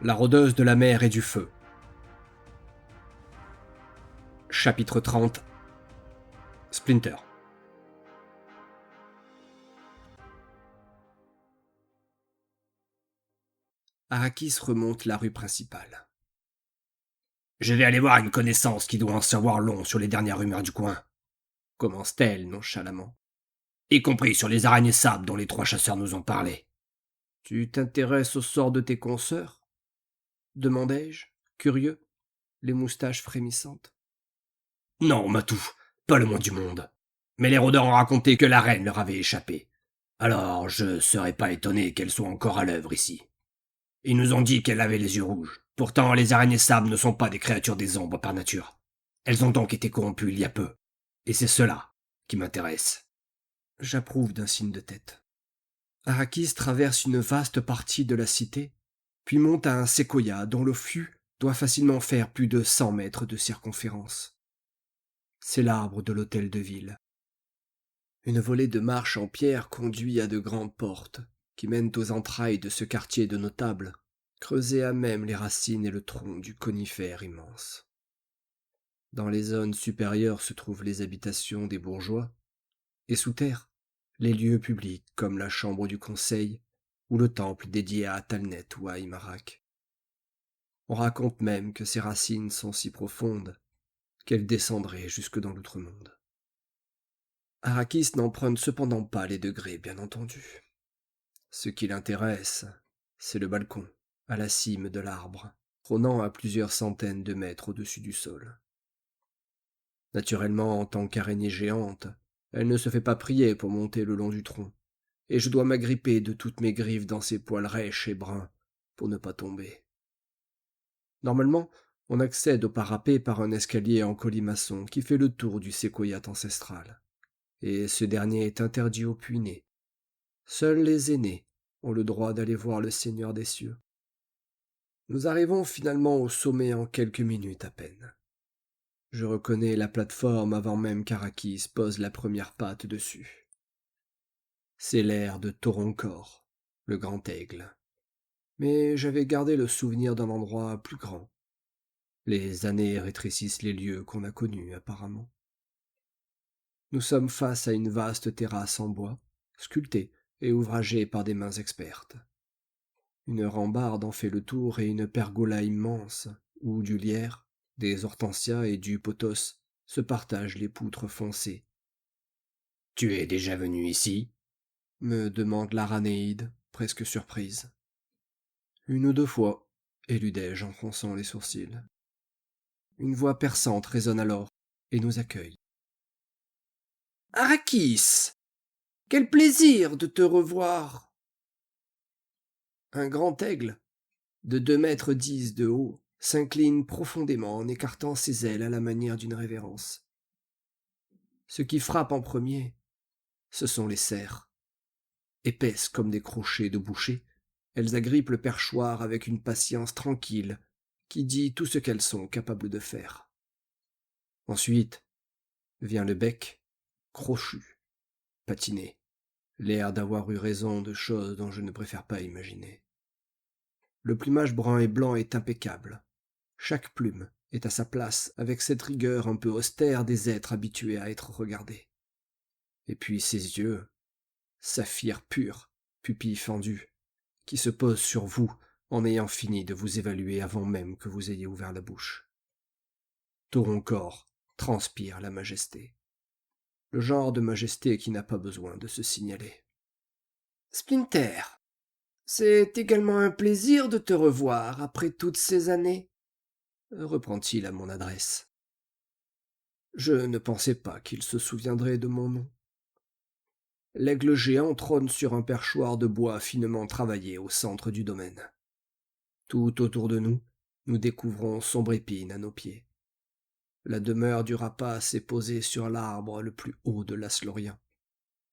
La rôdeuse de la mer et du feu. Chapitre 30. Splinter. Arrakis remonte la rue principale. « Je vais aller voir une connaissance qui doit en savoir long sur les dernières rumeurs du coin. » commence-t-elle nonchalamment. « Y compris sur les araignées sables dont les 3 chasseurs nous ont parlé. »« Tu t'intéresses au sort de tes consoeurs ?» demandai-je, curieux, les moustaches frémissantes. « Non, Matou, pas le moins du monde. Mais les rôdeurs ont raconté que la reine leur avait échappé. Alors je serais pas étonné qu'elle soit encore à l'œuvre ici. Ils nous ont dit qu'elle avait les yeux rouges. Pourtant, les araignées sables ne sont pas des créatures des ombres par nature. Elles ont donc été corrompues il y a peu. Et c'est cela qui m'intéresse. » J'approuve d'un signe de tête. Arrakis traverse une vaste partie de la cité, puis monte à un séquoia dont le fût doit facilement faire plus de 100 mètres de circonférence. C'est l'arbre de l'hôtel de ville. Une volée de marches en pierre conduit à de grandes portes, qui mènent aux entrailles de ce quartier de notables, creusé à même les racines et le tronc du conifère immense. Dans les zones supérieures se trouvent les habitations des bourgeois, et sous terre, les lieux publics comme la chambre du conseil ou le temple dédié à Atalnet ou à Imarak. On raconte même que ces racines sont si profondes qu'elles descendraient jusque dans l'outre-monde. Arrakis n'emprunte cependant pas les degrés, bien entendu. Ce qui l'intéresse, c'est le balcon, à la cime de l'arbre, trônant à plusieurs centaines de mètres au-dessus du sol. Naturellement, en tant qu'araignée géante, elle ne se fait pas prier pour monter le long du tronc, et je dois m'agripper de toutes mes griffes dans ses poils rêches et bruns pour ne pas tomber. Normalement, on accède au parapet par un escalier en colimaçon qui fait le tour du séquoia ancestral, et ce dernier est interdit aux puits-nés. Seuls les aînés ont le droit d'aller voir le Seigneur des cieux. Nous arrivons finalement au sommet en quelques minutes à peine. Je reconnais la plateforme avant même qu'Arrakis pose la première patte dessus. C'est l'air de Toronkor, le grand aigle. Mais j'avais gardé le souvenir d'un endroit plus grand. Les années rétrécissent les lieux qu'on a connus, apparemment. Nous sommes face à une vaste terrasse en bois, sculptée et ouvragée par des mains expertes. Une rambarde en fait le tour et une pergola immense, où du lierre, des hortensias et du pothos se partagent les poutres foncées. « Tu es déjà venu ici ?» me demande l'aranéide, presque surprise. « 1 ou 2 fois, » éludai-je en fronçant les sourcils. Une voix perçante résonne alors et nous accueille. « Arrakis, quel plaisir de te revoir !» Un grand aigle, de 2,10 m de haut, s'incline profondément en écartant ses ailes à la manière d'une révérence. Ce qui frappe en premier, ce sont les serres. Épaisses comme des crochets de boucher, elles agrippent le perchoir avec une patience tranquille qui dit tout ce qu'elles sont capables de faire. Ensuite vient le bec, crochu, patiné, l'air d'avoir eu raison de choses dont je ne préfère pas imaginer. Le plumage brun et blanc est impeccable. Chaque plume est à sa place avec cette rigueur un peu austère des êtres habitués à être regardés. Et puis ses yeux, saphir pur, pupilles fendues, qui se posent sur vous en ayant fini de vous évaluer avant même que vous ayez ouvert la bouche. Toronkor transpire la majesté. Le genre de majesté qui n'a pas besoin de se signaler. « Splinter, c'est également un plaisir de te revoir après toutes ces années, » reprend-il à mon adresse. Je ne pensais pas qu'il se souviendrait de mon nom. L'aigle géant trône sur un perchoir de bois finement travaillé au centre du domaine. Tout autour de nous, nous découvrons sombre épine à nos pieds. La demeure du rapace est posée sur l'arbre le plus haut de l'Aslorien,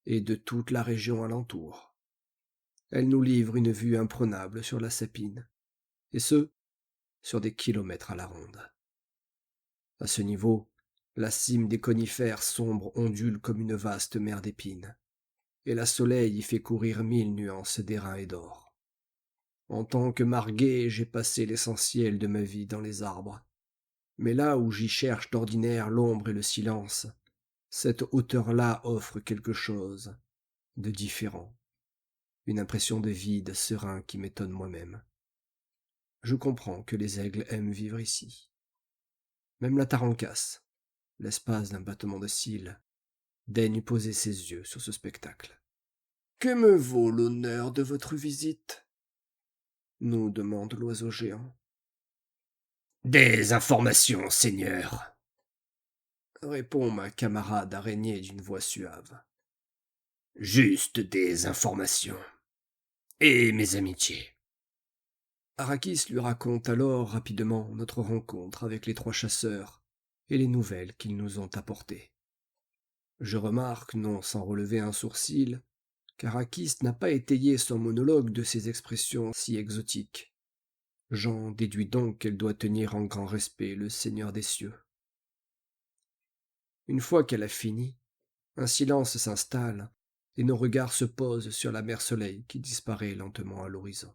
et de toute la région alentour. Elle nous livre une vue imprenable sur la sapine, et ce, sur des kilomètres à la ronde. À ce niveau, la cime des conifères sombres ondule comme une vaste mer d'épines, et la soleil y fait courir 1000 nuances d'airain et d'or. En tant que marguet, j'ai passé l'essentiel de ma vie dans les arbres. Mais là où j'y cherche d'ordinaire l'ombre et le silence, cette hauteur-là offre quelque chose de différent, une impression de vide serein qui m'étonne moi-même. Je comprends que les aigles aiment vivre ici. Même la tarentasse, l'espace d'un battement de cils, daigne poser ses yeux sur ce spectacle. « Que me vaut l'honneur de votre visite ?» nous demande l'oiseau géant. « Des informations, seigneur !» répond ma camarade araignée d'une voix suave. « Juste des informations. Et mes amitiés. » Arrakis lui raconte alors rapidement notre rencontre avec les 3 chasseurs et les nouvelles qu'ils nous ont apportées. Je remarque, non sans relever un sourcil, qu'Arrakis n'a pas étayé son monologue de ces expressions si exotiques. J'en déduis donc qu'elle doit tenir en grand respect le Seigneur des cieux. Une fois qu'elle a fini, un silence s'installe et nos regards se posent sur la mer Soleil qui disparaît lentement à l'horizon.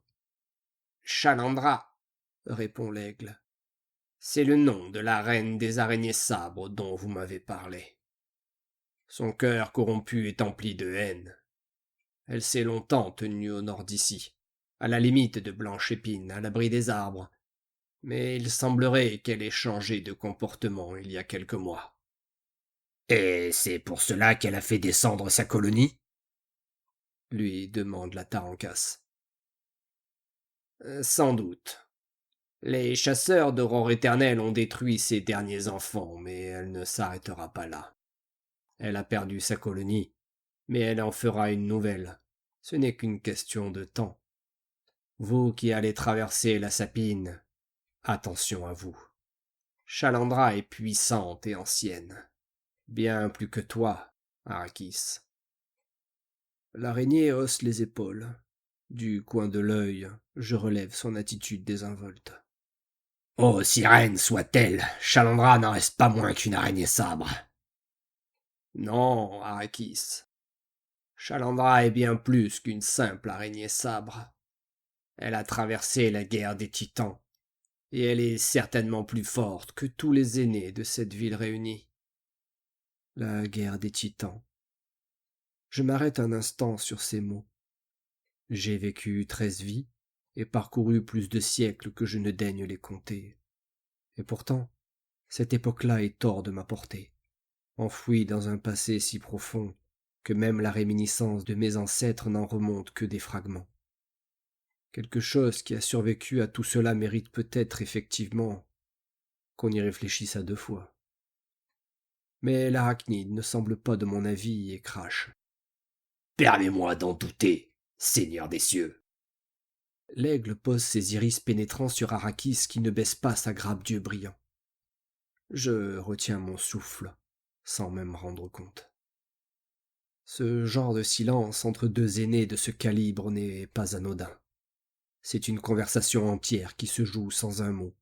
« Chalandra !» répond l'aigle. « C'est le nom de la reine des araignées sabres dont vous m'avez parlé. Son cœur corrompu est empli de haine. Elle s'est longtemps tenue au nord d'ici, à la limite de Blanche Épine, à l'abri des arbres. Mais il semblerait qu'elle ait changé de comportement il y a quelques mois. »« Et c'est pour cela qu'elle a fait descendre sa colonie ?» lui demande la Tarentasse. « Sans doute. Les chasseurs d'Aurore éternelle ont détruit ses derniers enfants, mais elle ne s'arrêtera pas là. Elle a perdu sa colonie, mais elle en fera une nouvelle. Ce n'est qu'une question de temps. Vous qui allez traverser la Sapine, attention à vous. Chalandra est puissante et ancienne. Bien plus que toi, Arrakis. » L'araignée hausse les épaules. Du coin de l'œil, je relève son attitude désinvolte. « Oh, sirène soit-elle, Chalandra n'en reste pas moins qu'une araignée sabre. »« Non, Arrakis. Chalandra est bien plus qu'une simple araignée sabre. Elle a traversé la guerre des titans, et elle est certainement plus forte que tous les aînés de cette ville réunie. » La guerre des titans. Je m'arrête un instant sur ces mots. J'ai vécu 13 vies et parcouru plus de siècles que je ne daigne les compter. Et pourtant, cette époque-là est hors de ma portée, enfouie dans un passé si profond que même la réminiscence de mes ancêtres n'en remonte que des fragments. Quelque chose qui a survécu à tout cela mérite peut-être effectivement qu'on y réfléchisse à 2 fois. Mais l'arachnide ne semble pas de mon avis et crache. « Permets-moi d'en douter, seigneur des cieux. » L'aigle pose ses iris pénétrants sur Arrakis qui ne baisse pas sa grappe d'yeux brillants. Je retiens mon souffle, sans même me rendre compte. Ce genre de silence entre 2 aînés de ce calibre n'est pas anodin. C'est une conversation entière qui se joue sans un mot,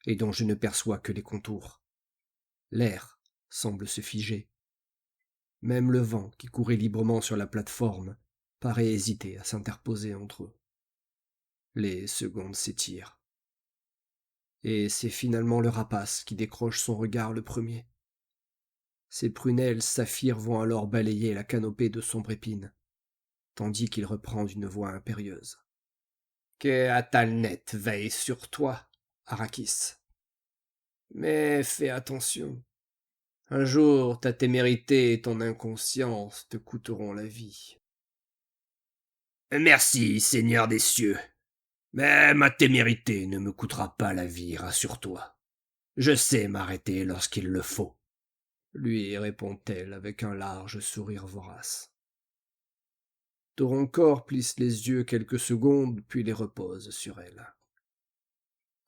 et dont je ne perçois que les contours. L'air semble se figer. Même le vent qui courait librement sur la plate-forme paraît hésiter à s'interposer entre eux. Les secondes s'étirent. Et c'est finalement le rapace qui décroche son regard le premier. Ses prunelles saphir vont alors balayer la canopée de sombre épine, tandis qu'il reprend d'une voix impérieuse. « Que Atalnet veille sur toi, Arrakis. Mais fais attention. Un jour, ta témérité et ton inconscience te coûteront la vie. »« Merci, Seigneur des cieux. Mais ma témérité ne me coûtera pas la vie, rassure-toi. Je sais m'arrêter lorsqu'il le faut. » lui répond-elle avec un large sourire vorace. Toroncor plisse les yeux quelques secondes, puis les repose sur elle.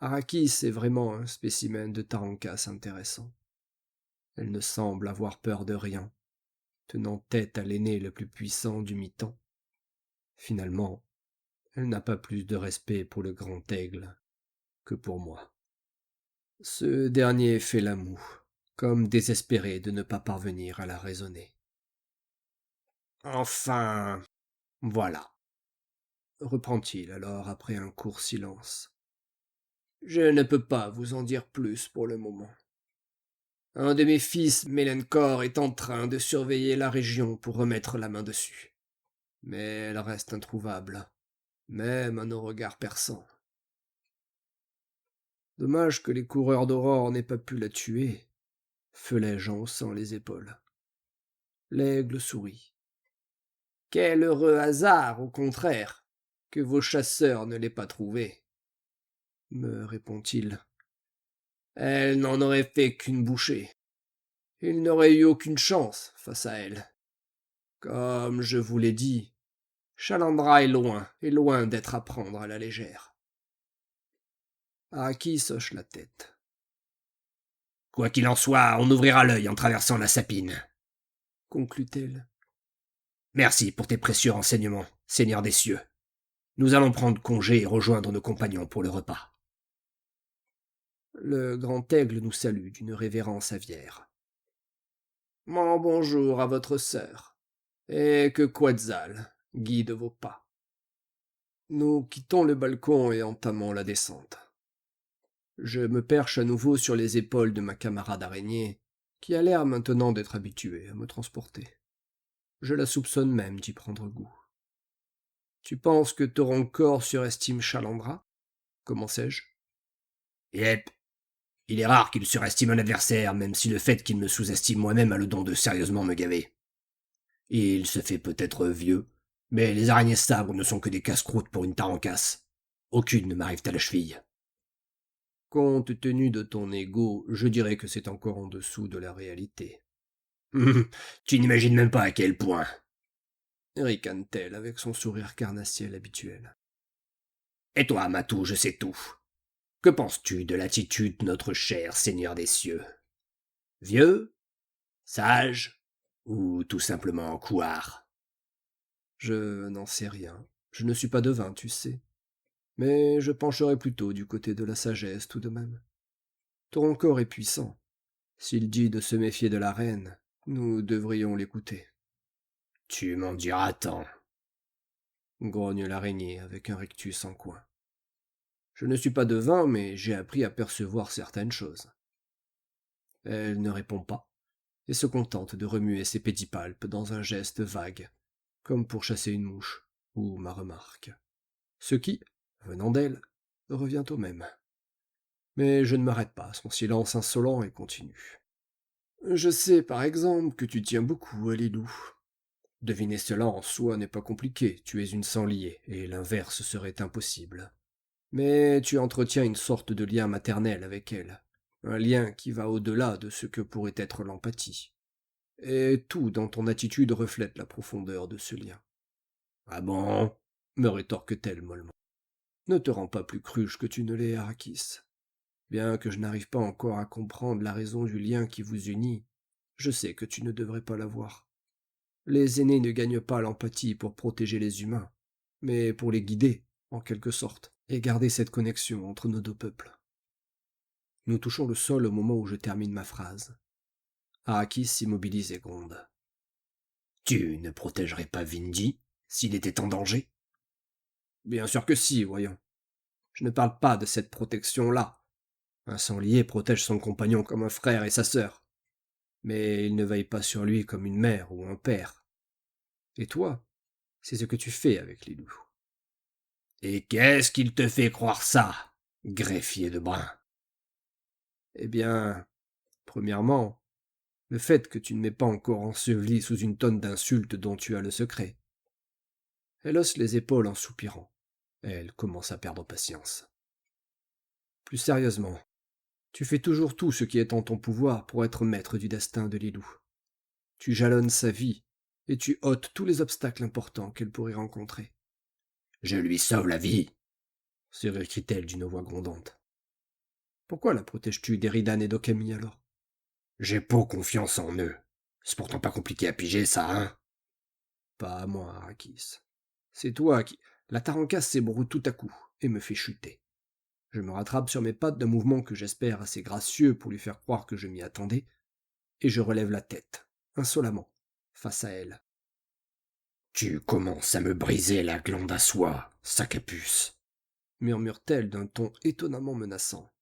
Arrakis est vraiment un spécimen de Tarankas intéressant. Elle ne semble avoir peur de rien, tenant tête à l'aîné le plus puissant du mi-temps. Finalement, elle n'a pas plus de respect pour le grand aigle que pour moi. Ce dernier fait la moue, comme désespéré de ne pas parvenir à la raisonner. Enfin, voilà. reprend-il alors après un court silence. Je ne peux pas vous en dire plus pour le moment. Un de mes fils, Mélencor, est en train de surveiller la région pour remettre la main dessus. Mais elle reste introuvable, même à nos regards perçants. Dommage que les coureurs d'aurore n'aient pas pu la tuer, feuillai-je en haussant les épaules. L'aigle sourit. Quel heureux hasard, au contraire, que vos chasseurs ne l'aient pas trouvée, me répond-il. Elle n'en aurait fait qu'une bouchée. Il n'aurait eu aucune chance face à elle. Comme je vous l'ai dit, Chalandra est loin d'être à prendre à la légère. Araki hoche la tête. Quoi qu'il en soit, on ouvrira l'œil en traversant la sapine, conclut-elle. Merci pour tes précieux renseignements, Seigneur des cieux. Nous allons prendre congé et rejoindre nos compagnons pour le repas. Le grand aigle nous salue d'une révérence aviaire. Mon bonjour à votre sœur, et que Quetzal guide vos pas. Nous quittons le balcon et entamons la descente. Je me perche à nouveau sur les épaules de ma camarade araignée, qui a l'air maintenant d'être habituée à me transporter. Je la soupçonne même d'y prendre goût. Tu penses que Toroncor surestime Chalandra ? Commençai-je. Yep. Il est rare qu'il surestime un adversaire, même si le fait qu'il me sous-estime moi-même a le don de sérieusement me gaver. Il se fait peut-être vieux, mais les araignées sabres ne sont que des casse-croûtes pour une tarancasse. Aucune ne m'arrive à la cheville. Compte tenu de ton ego, je dirais que c'est encore en dessous de la réalité. Tu n'imagines même pas à quel point. Ricane-t-elle avec son sourire carnassiel habituel. Et toi, Matou, je sais tout. Que penses-tu de l'attitude de notre cher Seigneur des cieux? Vieux? Sage? Ou tout simplement couard? Je n'en sais rien. Je ne suis pas devin, tu sais. Mais je pencherai plutôt du côté de la sagesse tout de même. Ton corps est puissant. S'il dit de se méfier de la reine, nous devrions l'écouter. Tu m'en diras tant, grogne l'araignée avec un rictus en coin. Je ne suis pas devin, mais j'ai appris à percevoir certaines choses. Elle ne répond pas, et se contente de remuer ses pédipalpes dans un geste vague, comme pour chasser une mouche, ou ma remarque. Ce qui, venant d'elle, revient au même. Mais je ne m'arrête pas à son silence insolent et continue. Je sais, par exemple, que tu tiens beaucoup à les loups. Deviner cela en soi n'est pas compliqué, tu es une sanglier, et l'inverse serait impossible. Mais tu entretiens une sorte de lien maternel avec elle, un lien qui va au-delà de ce que pourrait être l'empathie. Et tout dans ton attitude reflète la profondeur de ce lien. Ah bon? Me rétorque-t-elle mollement. Ne te rends pas plus cruche que tu ne l'es, Arrakis. Bien que je n'arrive pas encore à comprendre la raison du lien qui vous unit, je sais que tu ne devrais pas l'avoir. Les aînés ne gagnent pas l'empathie pour protéger les humains, mais pour les guider, en quelque sorte, et garder cette connexion entre nos deux peuples. Nous touchons le sol au moment où je termine ma phrase. Arrakis s'immobilise et gronde. Tu ne protégerais pas Vindi s'il était en danger? Bien sûr que si, voyons. Je ne parle pas de cette protection-là. Un sanglier protège son compagnon comme un frère et sa sœur. Mais il ne veille pas sur lui comme une mère ou un père. Et toi, c'est ce que tu fais avec les loups. Et qu'est-ce qu'il te fait croire ça, greffier de brin? Eh bien, premièrement, le fait que tu ne m'aies pas encore enseveli sous une tonne d'insultes dont tu as le secret. Elle hausse les épaules en soupirant. Elle commence à perdre patience. Plus sérieusement, tu fais toujours tout ce qui est en ton pouvoir pour être maître du destin de Lilou. Tu jalonnes sa vie, et tu ôtes tous les obstacles importants qu'elle pourrait rencontrer. Je lui sauve la vie, se récrie-t-elle d'une voix grondante. Pourquoi la protèges-tu d'Eridan et d'Okami alors? J'ai peu confiance en eux. C'est pourtant pas compliqué à piger, ça, hein? Pas à moi, Arrakis. C'est toi qui... La tarancasse s'ébroue tout à coup et me fait chuter. Je me rattrape sur mes pattes d'un mouvement que j'espère assez gracieux pour lui faire croire que je m'y attendais, et je relève la tête, insolemment, face à elle. Tu commences à me briser la glande à soie, sac à puce, murmure-t-elle d'un ton étonnamment menaçant.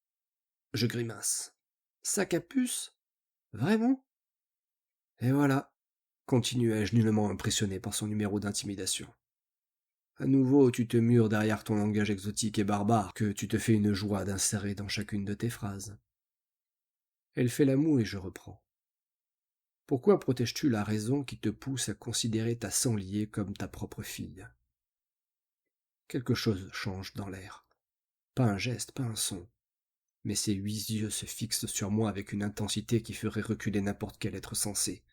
Je grimace. Sac à puce? Vraiment? Et voilà, continuai-je nullement impressionné par son numéro d'intimidation. À nouveau, tu te mures derrière ton langage exotique et barbare que tu te fais une joie d'insérer dans chacune de tes phrases. Elle fait la moue et je reprends. Pourquoi protèges-tu la raison qui te pousse à considérer ta sanglier comme ta propre fille? Quelque chose change dans l'air. Pas un geste, pas un son. Mais ses 8 yeux se fixent sur moi avec une intensité qui ferait reculer n'importe quel être sensé.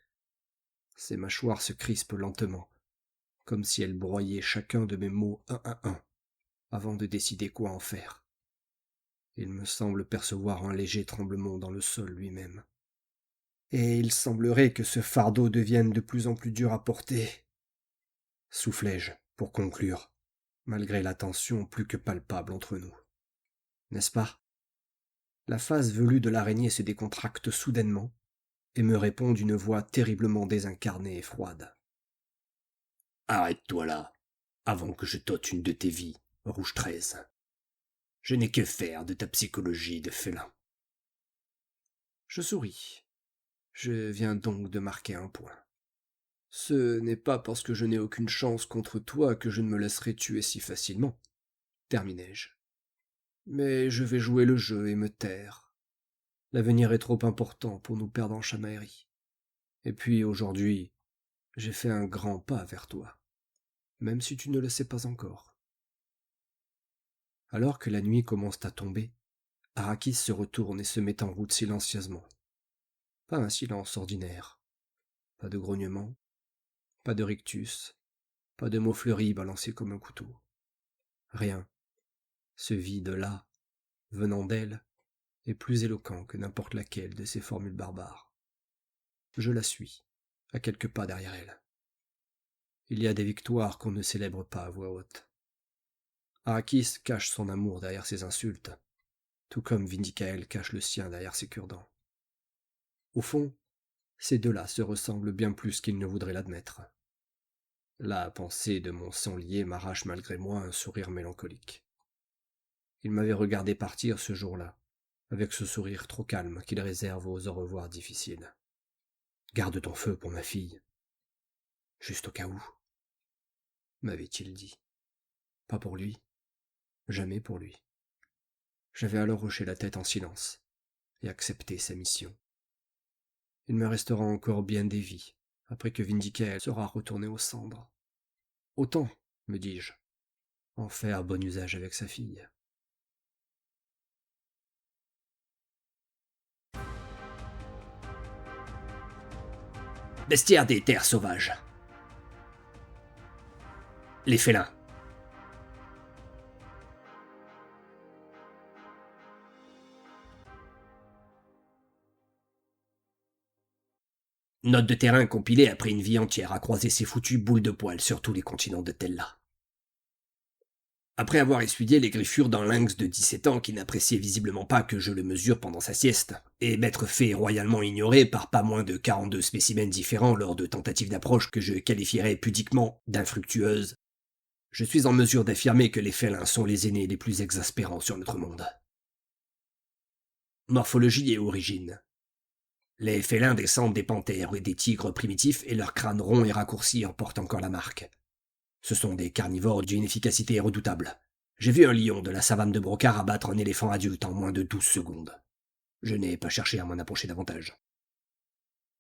Ses mâchoires se crispent lentement, comme si elles broyaient chacun de mes mots un à un, avant de décider quoi en faire. Il me semble percevoir un léger tremblement dans le sol lui-même. Et il semblerait que ce fardeau devienne de plus en plus dur à porter. Soufflai-je, pour conclure, malgré la tension plus que palpable entre nous. N'est-ce pas? La face velue de l'araignée se décontracte soudainement et me répond d'une voix terriblement désincarnée et froide. arrête-toi là, avant que je t'ôte une de tes vies, rouge 13. Je n'ai que faire de ta psychologie de félin. Je souris. Je viens donc de marquer un point. Ce n'est pas parce que je n'ai aucune chance contre toi que je ne me laisserai tuer si facilement, terminai-je. Mais je vais jouer le jeu et me taire. L'avenir est trop important pour nous perdre en chamaillerie. Et puis aujourd'hui, j'ai fait un grand pas vers toi, même si tu ne le sais pas encore. Alors que la nuit commence à tomber, Arrakis se retourne et se met en route silencieusement. Pas un silence ordinaire, pas de grognement, pas de rictus, pas de mots fleuris balancés comme un couteau. Rien. Ce vide-là, venant d'elle, est plus éloquent que n'importe laquelle de ces formules barbares. Je la suis, à quelques pas derrière elle. Il y a des victoires qu'on ne célèbre pas à voix haute. Arrakis cache son amour derrière ses insultes, tout comme Vindicael cache le sien derrière ses cure-dents. Au fond, ces deux-là se ressemblent bien plus qu'ils ne voudraient l'admettre. La pensée de mon sanglier m'arrache malgré moi un sourire mélancolique. Il m'avait regardé partir ce jour-là, avec ce sourire trop calme qu'il réserve aux au revoir difficiles. Garde ton feu pour ma fille. Juste au cas où, m'avait-il dit. Pas pour lui, jamais pour lui. J'avais alors hoché la tête en silence et accepté sa mission. Il me restera encore bien des vies, après que Vindicael sera retourné aux cendres. Autant, me dis-je, en faire bon usage avec sa fille. Bestiaire des terres sauvages. Les félins. Note de terrain compilée après une vie entière à croiser ces foutues boules de poils sur tous les continents de Tella. Après avoir essuyé les griffures d'un lynx de 17 ans qui n'appréciait visiblement pas que je le mesure pendant sa sieste, et m'être fait royalement ignorer par pas moins de 42 spécimens différents lors de tentatives d'approche que je qualifierais pudiquement d'infructueuses, je suis en mesure d'affirmer que les félins sont les aînés les plus exaspérants sur notre monde. Morphologie et origine. Les félins descendent des panthères et des tigres primitifs et leurs crânes ronds et raccourcis en portent encore la marque. Ce sont des carnivores d'une efficacité redoutable. J'ai vu un lion de la savane de Brocard abattre un éléphant adulte en moins de 12 secondes. Je n'ai pas cherché à m'en approcher davantage.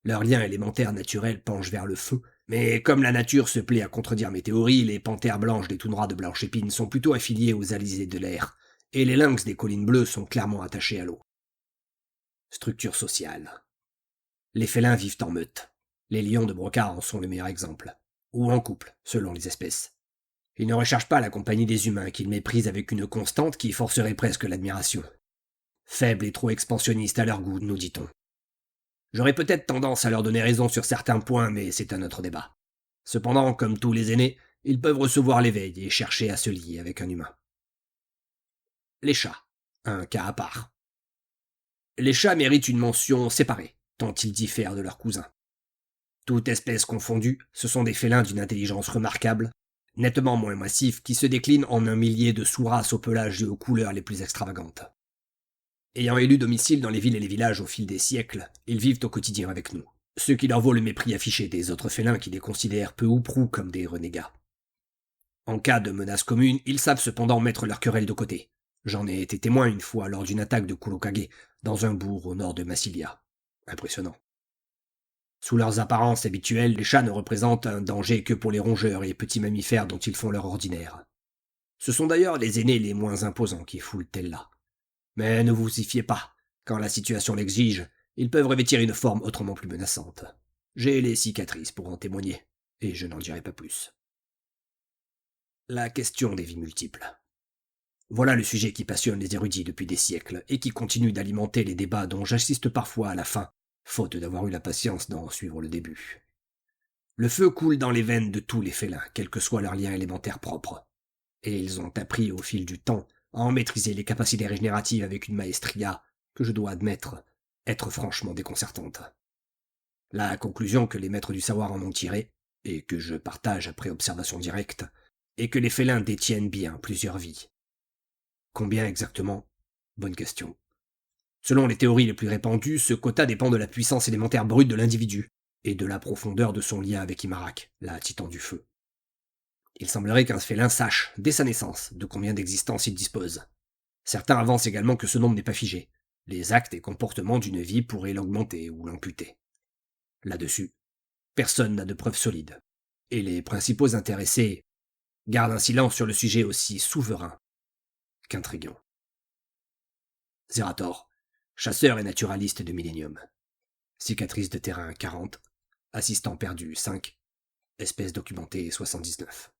Leur lien élémentaire naturel penche vers le feu, mais comme la nature se plaît à contredire mes théories, les panthères blanches des toundras de Blanche Épine sont plutôt affiliées aux alizés de l'air, et les lynx des collines bleues sont clairement attachés à l'eau. Structure sociale. Les félins vivent en meute. Les lions de Brocard en sont le meilleur exemple. Ou en couple, selon les espèces. Ils ne recherchent pas la compagnie des humains qu'ils méprisent avec une constante qui forcerait presque l'admiration. Faibles et trop expansionnistes à leur goût, nous dit-on. J'aurais peut-être tendance à leur donner raison sur certains points, mais c'est un autre débat. Cependant, comme tous les aînés, ils peuvent recevoir l'éveil et chercher à se lier avec un humain. Les chats, un cas à part. Les chats méritent une mention séparée, tant ils diffèrent de leurs cousins. Toute espèce confondue, ce sont des félins d'une intelligence remarquable, nettement moins massifs, qui se déclinent en un millier de sous-races au pelage et aux couleurs les plus extravagantes. Ayant élu domicile dans les villes et les villages au fil des siècles, ils vivent au quotidien avec nous, ce qui leur vaut le mépris affiché des autres félins qui les considèrent peu ou prou comme des renégats. En cas de menace commune, ils savent cependant mettre leur querelle de côté. J'en ai été témoin une fois lors d'une attaque de Kurokage, dans un bourg au nord de Massilia. Impressionnant. Sous leurs apparences habituelles, les chats ne représentent un danger que pour les rongeurs et petits mammifères dont ils font leur ordinaire. Ce sont d'ailleurs les aînés les moins imposants qui foulent tels là. Mais ne vous y fiez pas. Quand la situation l'exige, ils peuvent revêtir une forme autrement plus menaçante. J'ai les cicatrices pour en témoigner, et je n'en dirai pas plus. La question des vies multiples. Voilà le sujet qui passionne les érudits depuis des siècles, et qui continue d'alimenter les débats dont j'assiste parfois à la fin, faute d'avoir eu la patience d'en suivre le début. Le feu coule dans les veines de tous les félins, quel que soit leur lien élémentaire propre. Et ils ont appris au fil du temps à en maîtriser les capacités régénératives avec une maestria que je dois admettre être franchement déconcertante. La conclusion que les maîtres du savoir en ont tirée, et que je partage après observation directe, est que les félins détiennent bien plusieurs vies. Combien exactement? Bonne question. Selon les théories les plus répandues, ce quota dépend de la puissance élémentaire brute de l'individu, et de la profondeur de son lien avec Imarak, la titan du feu. Il semblerait qu'un félin sache, dès sa naissance, de combien d'existences il dispose. Certains avancent également que ce nombre n'est pas figé. Les actes et comportements d'une vie pourraient l'augmenter ou l'amputer. Là-dessus, personne n'a de preuves solides, et les principaux intéressés gardent un silence sur le sujet aussi souverain qu'intriguant. Zerator, chasseur et naturaliste de Millennium. Cicatrice de terrain 40, assistant perdu 5, espèce documentée 79.